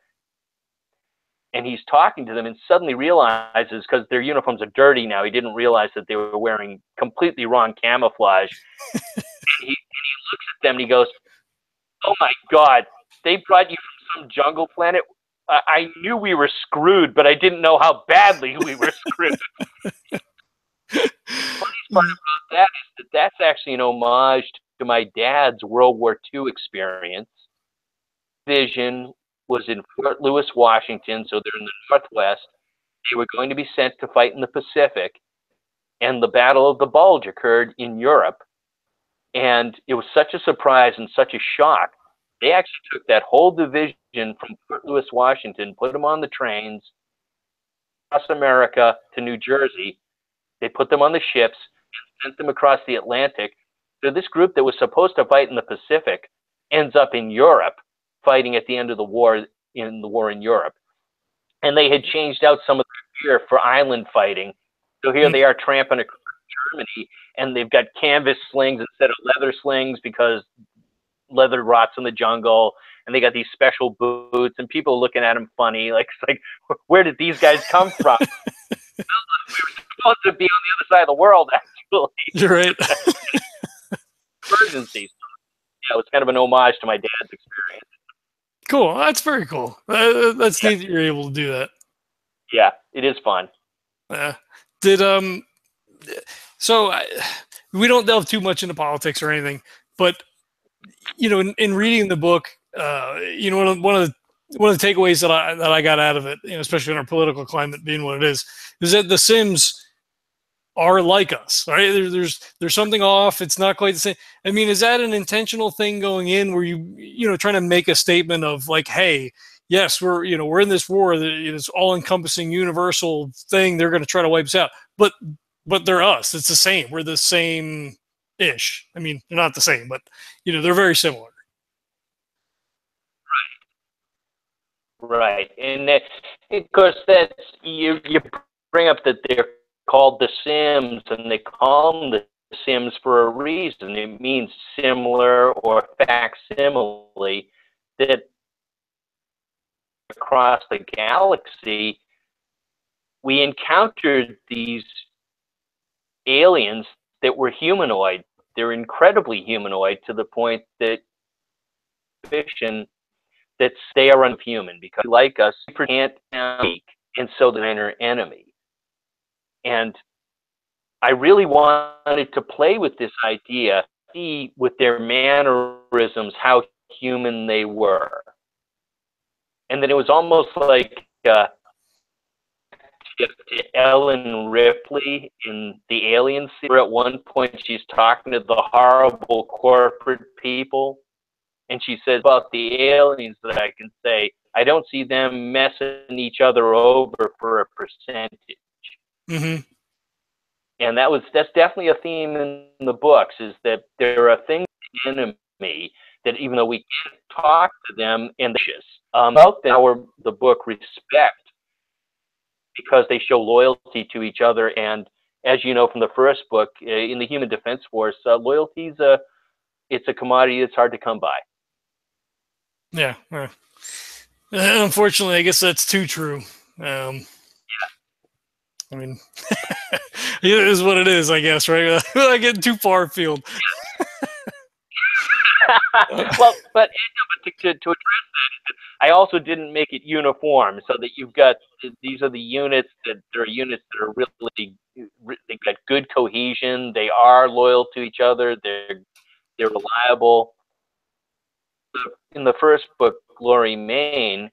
And he's talking to them and suddenly realizes, because their uniforms are dirty now, he didn't realize that they were wearing completely wrong camouflage. and he looks at them and he goes, "Oh my God, they brought you from some jungle planet? I knew we were screwed, but I didn't know how badly we were screwed." The funny part about that is that's actually an homage to my dad's World War II experience. Division was in Fort Lewis, Washington, so they're in the Northwest. They were going to be sent to fight in the Pacific, and the Battle of the Bulge occurred in Europe. And it was such a surprise and such a shock. They actually took that whole division from Fort Lewis, Washington, put them on the trains across America to New Jersey. They put them on the ships and sent them across the Atlantic. So this group that was supposed to fight in the Pacific ends up in Europe, fighting at the end of the war in Europe. And they had changed out some of their gear for island fighting. So here they are tramping across Germany, and they've got canvas slings instead of leather slings because leather rots in the jungle, and they got these special boots, and people looking at them funny, like, it's like, where did these guys come from? We were supposed to be on the other side of the world, actually. You're right. Emergency. Yeah, it was kind of an homage to my dad's experience. Cool. That's very cool. That's neat that you're able to do that. Yeah, it is fun. So we don't delve too much into politics or anything, but in reading the book, one of the takeaways that I got out of it, especially in our political climate being what it is that the Sims are like us, right? There's something off. It's not quite the same. I mean, is that an intentional thing going in where you trying to make a statement of like, hey, yes, we're in this war, this all-encompassing universal thing. They're going to try to wipe us out, but they're us. It's the same. We're the same-ish. I mean, they're not the same, but they're very similar. Right, and that, of course, that's you bring up that they're called the Sims, and they call them the Sims for a reason. It means similar or facsimile. That across the galaxy, we encountered these aliens that were humanoid. They're incredibly humanoid to the point that fiction that they are unhuman because, like us, they can't speak, and so they're an enemy. And I really wanted to play with this idea, see with their mannerisms how human they were. And then it was almost like Ellen Ripley in the Alien series, where at one point she's talking to the horrible corporate people, and she says about the aliens that I can say, I don't see them messing each other over for a percentage. Mm-hmm. And that's definitely a theme in the books, is that there are things in the enemy that even though we can't talk to them and about the book Respect, because they show loyalty to each other. And as you know from the first book, in the Human Defense Force, loyalty is it's a commodity that's hard to come by. Yeah. Unfortunately, I guess that's too true. I mean, it is what it is, I guess, right? Without getting too far afield. Well, but to address that, I also didn't make it uniform, so that you've got these are the units that are really, they've got good cohesion. They are loyal to each other. They're reliable. In the first book, Glory Main,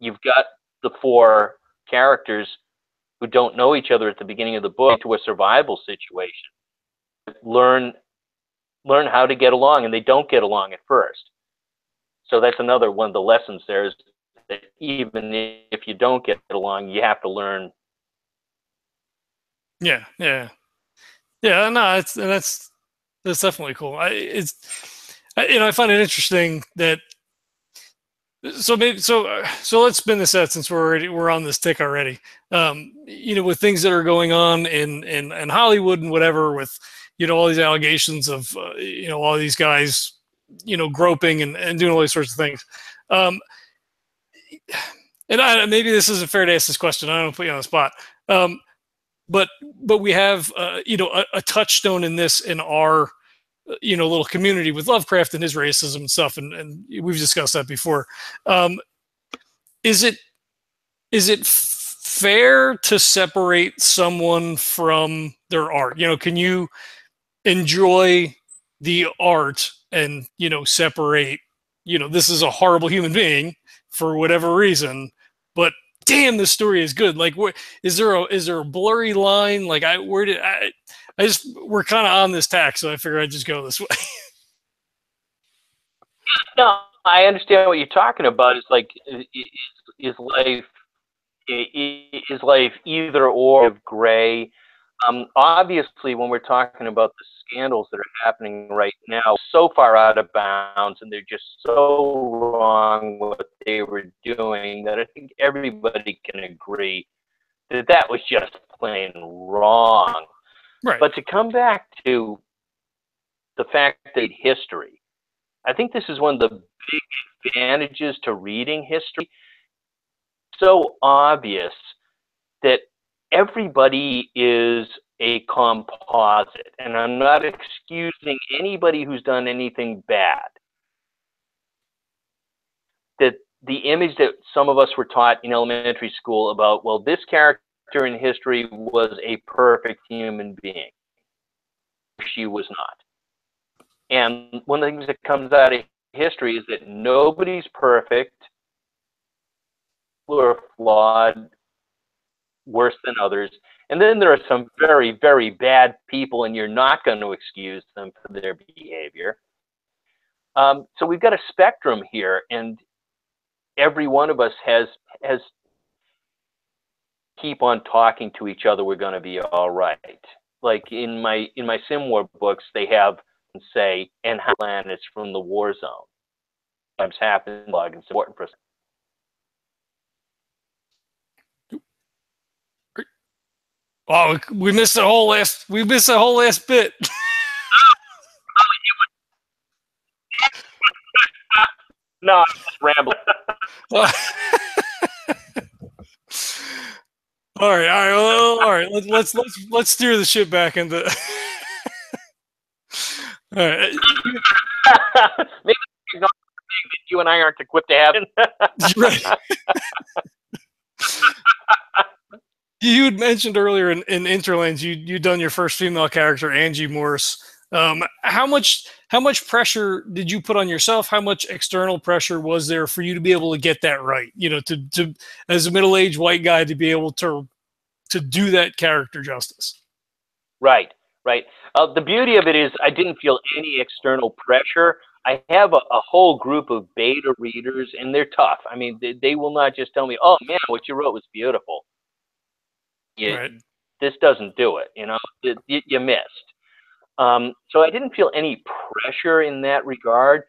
you've got the four characters who don't know each other at the beginning of the book to a survival situation. Learn how to get along, and they don't get along at first. So that's another one of the lessons there, is that even if you don't get along, you have to learn. Yeah. No, that's definitely cool. I find it interesting that. So let's spin this out, since we're on this tick already. With things that are going on in Hollywood and whatever, with all these allegations of all these guys groping and doing all these sorts of things. And maybe this isn't fair to ask this question. I don't want to put you on the spot. But we have a touchstone in this in our little community with Lovecraft and his racism and stuff, and we've discussed that before. Is it fair to separate someone from their art? Can you enjoy the art and separate, this is a horrible human being for whatever reason, but damn, this story is good. Like, is there a blurry line? Like, we're kind of on this tack, so I figure I'd just go this way. No, I understand what you're talking about. It's like, is life either or of gray? Obviously, when we're talking about the scandals that are happening right now, so far out of bounds, and they're just so wrong what they were doing, that I think everybody can agree that was just plain wrong. Right. But to come back to the fact that history, I think this is one of the big advantages to reading history. So obvious that everybody is a composite, and I'm not excusing anybody who's done anything bad. That the image that some of us were taught in elementary school about, well, this character in history was a perfect human being. She was not. And one of the things that comes out of history is that nobody's perfect or flawed, worse than others. And then there are some very, very bad people, and you're not going to excuse them for their behavior. So we've got a spectrum here, and every one of us has keep on talking to each other. We're going to be all right. Like in my Sim War books, they have say, and how planets from the war zone. Sometimes happen, and it's important for us. Oh, we missed the whole last bit. No, I'm just rambling. All right. Let's steer the ship back into. All right. Maybe that you and I aren't equipped to have. Right. You had mentioned earlier in Interlands you'd done your first female character, Angie Morse. How much pressure did you put on yourself? How much external pressure was there for you to be able to get that right? You know, to as a middle-aged white guy to be able to do that character justice. Right. The beauty of it is I didn't feel any external pressure. I have a whole group of beta readers, and they're tough. I mean, they will not just tell me, "Oh man, what you wrote was beautiful." Right. This doesn't do it. You know, you missed. So I didn't feel any pressure in that regard,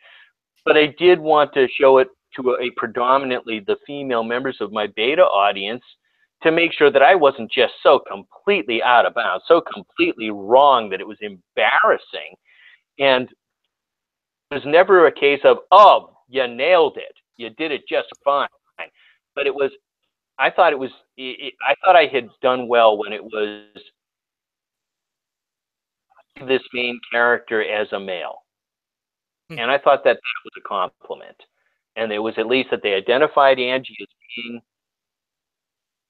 but I did want to show it to a predominantly the female members of my beta audience to make sure that I wasn't just so completely out of bounds, so completely wrong that it was embarrassing. And it was never a case of, "Oh, you nailed it. You did it just fine." But it was, I thought I had done well when it was this main character as a male. And I thought that was a compliment. And it was at least that they identified Angie as being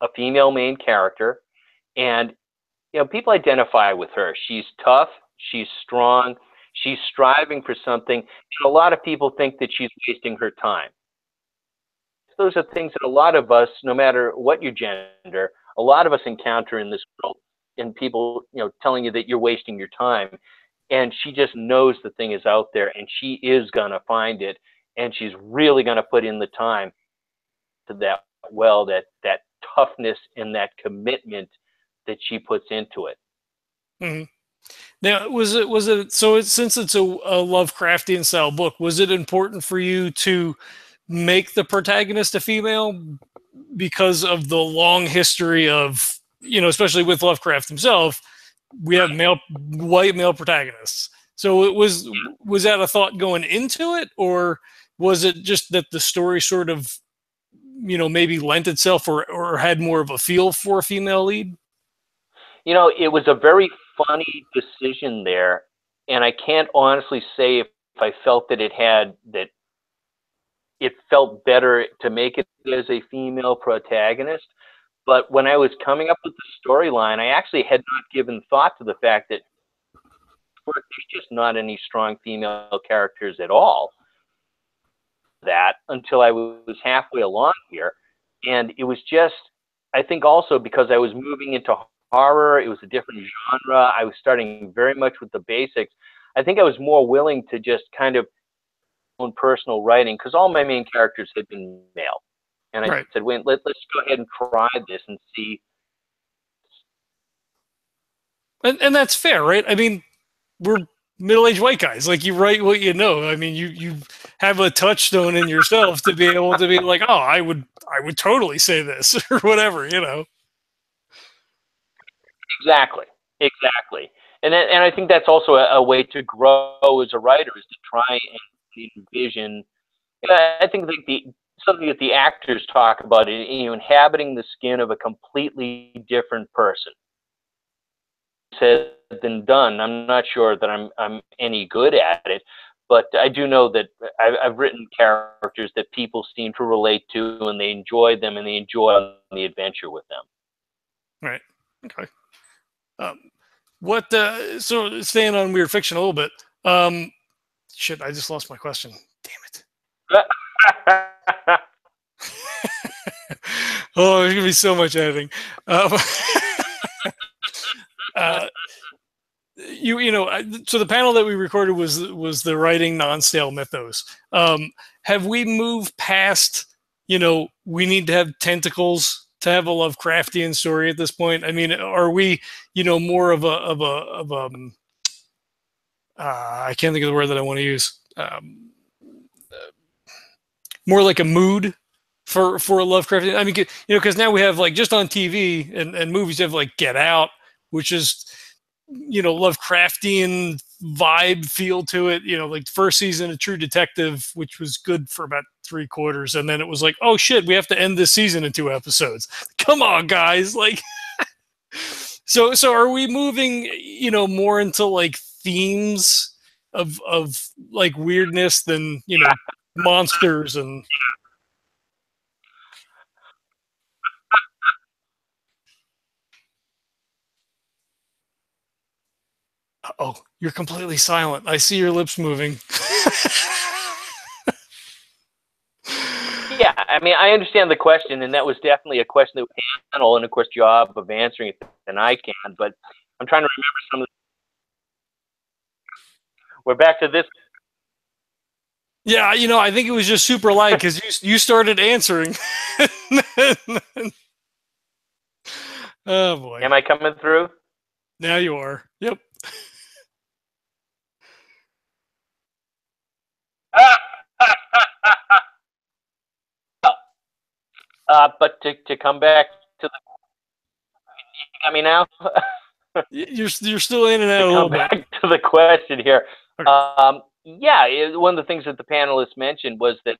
a female main character. And, you know, people identify with her. She's tough. She's strong. She's striving for something. And a lot of people think that she's wasting her time. Those are things that a lot of us, no matter what your gender, a lot of us encounter in this world. And people, you know, telling you that you're wasting your time. And she just knows the thing is out there, and she is going to find it. And she's really going to put in the time to that, well, that toughness and that commitment that she puts into it. Mm-hmm. Now, was it so? Since it's a Lovecraftian style book, was it important for you to make the protagonist a female because of the long history of, you know, especially with Lovecraft himself, we have white male protagonists. So it was that a thought going into it, or was it just that the story sort of, you know, maybe lent itself or had more of a feel for a female lead? You know, it was a very funny decision there, and I can't honestly say if I felt that it felt better to make it as a female protagonist. But when I was coming up with the storyline, I actually had not given thought to the fact that there's just not any strong female characters at all. That until I was halfway along here. And it was just, I think also because I was moving into horror, it was a different genre. I was starting very much with the basics. I think I was more willing to just kind of own personal writing because all my main characters had been male. And I said, wait, let's go ahead and try this and see. And that's fair, right? I mean, we're middle-aged white guys. Like, you write what you know. I mean, you have a touchstone in yourself to be able to be like, oh, I would totally say this or whatever, you know. Exactly. And I think that's also a way to grow as a writer, is to try and envision. I think something that the actors talk about, you know, inhabiting the skin of a completely different person. Said than done. I'm not sure that I'm any good at it, but I do know that I've written characters that people seem to relate to, and they enjoy them, and they enjoy the adventure with them. Right. Okay. So staying on weird fiction a little bit. Shit, I just lost my question. Damn it. Oh, there's gonna be so much editing. So the panel that we recorded was the writing non-stale mythos. Have we moved past, you know, we need to have tentacles to have a Lovecraftian story at this point? I mean, are we, you know, more of a I can't think of the word that I want to use. More like a mood for a Lovecraftian. I mean, you know, because now we have, like, just on TV and movies, you have like Get Out, which is, Lovecraftian vibe feel to it. Like the first season of True Detective, which was good for about 3/4, and then it was like, oh shit, we have to end this season in 2 episodes. Come on, guys! Like, so are we moving, more into like themes of like weirdness than monsters and? Oh, you're completely silent. I see your lips moving. Yeah, I mean, I understand the question, and that was definitely a question that we panel, and of course, job of answering it than I can. But I'm trying to remember some of the. We're back to this. Yeah, I think it was just super light because you started answering. Oh boy! Am I coming through? Now you are. Yep. But to come back to the. I mean, now. You're still in and out a little bit. Come back to the question here. Okay. Yeah, one of the things that the panelists mentioned was that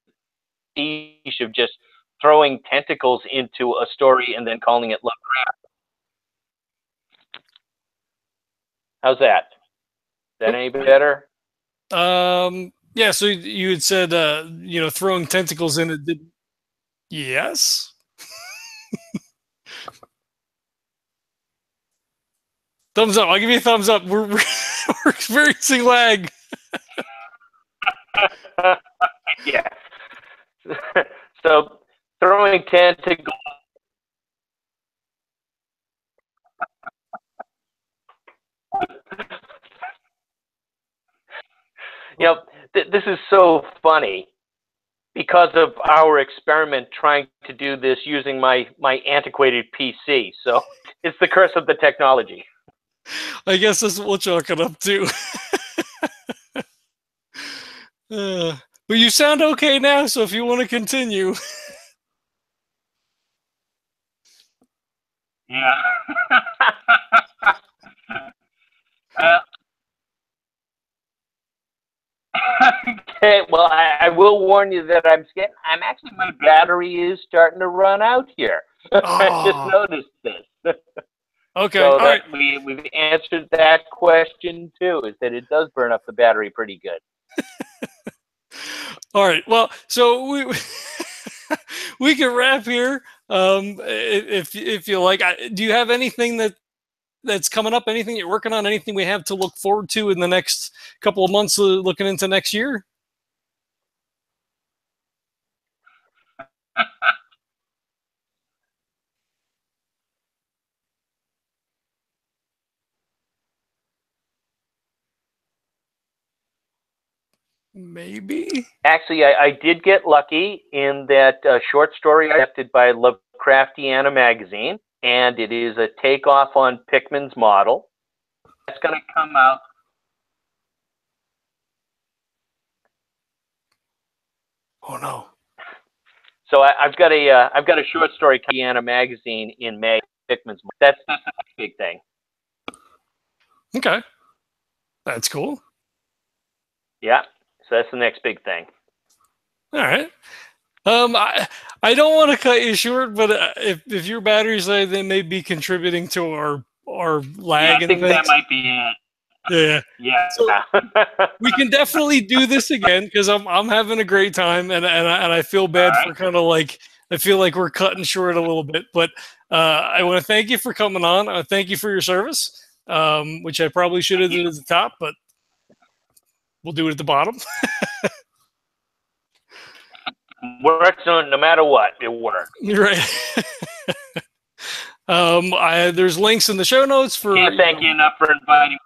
niche of just throwing tentacles into a story and then calling it Lovecraft. How's that? Is that any better? Yeah. So you had said, throwing tentacles in it. Yes. Thumbs up. I'll give you a thumbs up. We're experiencing lag. Yeah. So throwing tentacles. This is so funny because of our experiment trying to do this using my antiquated PC. So it's the curse of the technology. I guess that's what we'll chalk it up to. But you sound okay now, so if you want to continue. Yeah. Okay, well, I will warn you that I'm actually, my battery is starting to run out here. Oh. I just noticed this. Okay, so all right. We've answered that question too, is that it does burn up the battery pretty good. All right, well, so we can wrap here if you like. Do you have anything that's coming up, anything you're working on, anything we have to look forward to in the next couple of months looking into next year? Maybe. Actually, I did get lucky in that short story adapted by Lovecraftiana magazine, and it is a takeoff on Pickman's model. That's going to come out. Oh no! So I've got a short story, Lovecraftiana magazine in May. Pickman's model. That's the big thing. Okay, that's cool. Yeah, so that's the next big thing. All right. I don't want to cut you short, but if your batteries they may be contributing to our lag. Yeah, I think that might be it. Yeah. Yeah. So we can definitely do this again because I'm having a great time and I feel bad for kind of like I feel like we're cutting short a little bit, but I want to thank you for coming on. Thank you for your service, which I probably should have did at the top, but we'll do it at the bottom. Works no matter what, it works. Right. There's links in the show notes for. Can't thank you enough for inviting me.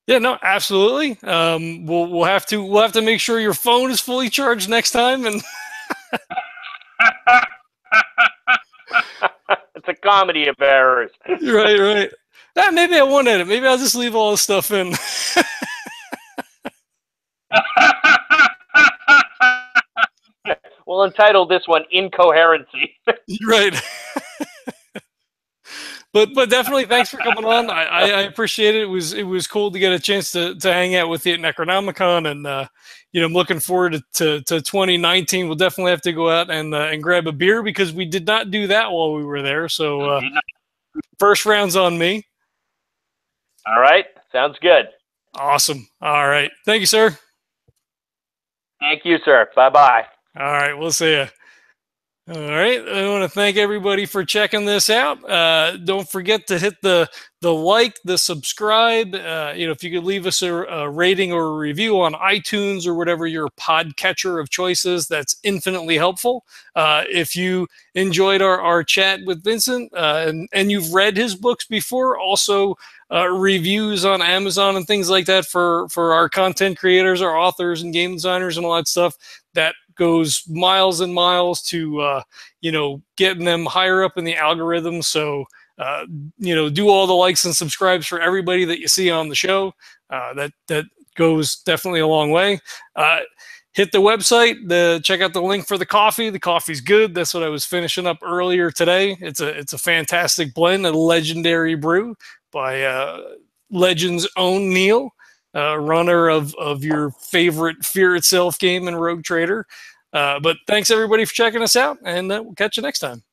Yeah, no, absolutely. We'll have to make sure your phone is fully charged next time, and it's a comedy of errors. Right. Maybe I won't edit. Maybe I'll just leave all this stuff in. We'll entitle this one Incoherency. Right. but definitely thanks for coming on. I appreciate it. It was cool to get a chance to hang out with you at Necronomicon, and I'm looking forward to 2019. We'll definitely have to go out and grab a beer, because we did not do that while we were there. So first round's on me. All right, sounds good. Awesome. All right, thank you, sir. Thank you, sir. Bye-bye. All right, we'll see you. All right, I want to thank everybody for checking this out. Don't forget to hit the like, the subscribe. If you could leave us a rating or a review on iTunes or whatever your podcatcher of choice is, that's infinitely helpful. If you enjoyed our chat with Vincent and you've read his books before, also reviews on Amazon and things like that for our content creators, our authors and game designers and all that stuff, that goes miles and miles to getting them higher up in the algorithm. So do all the likes and subscribes for everybody that you see on the show. That goes definitely a long way. Hit the website, check out the link for the coffee. The coffee's good. That's what I was finishing up earlier today. It's a fantastic blend, a legendary brew by Legend's own Neil, runner of your favorite Fear Itself game and Rogue Trader. But thanks everybody for checking us out, and we'll catch you next time.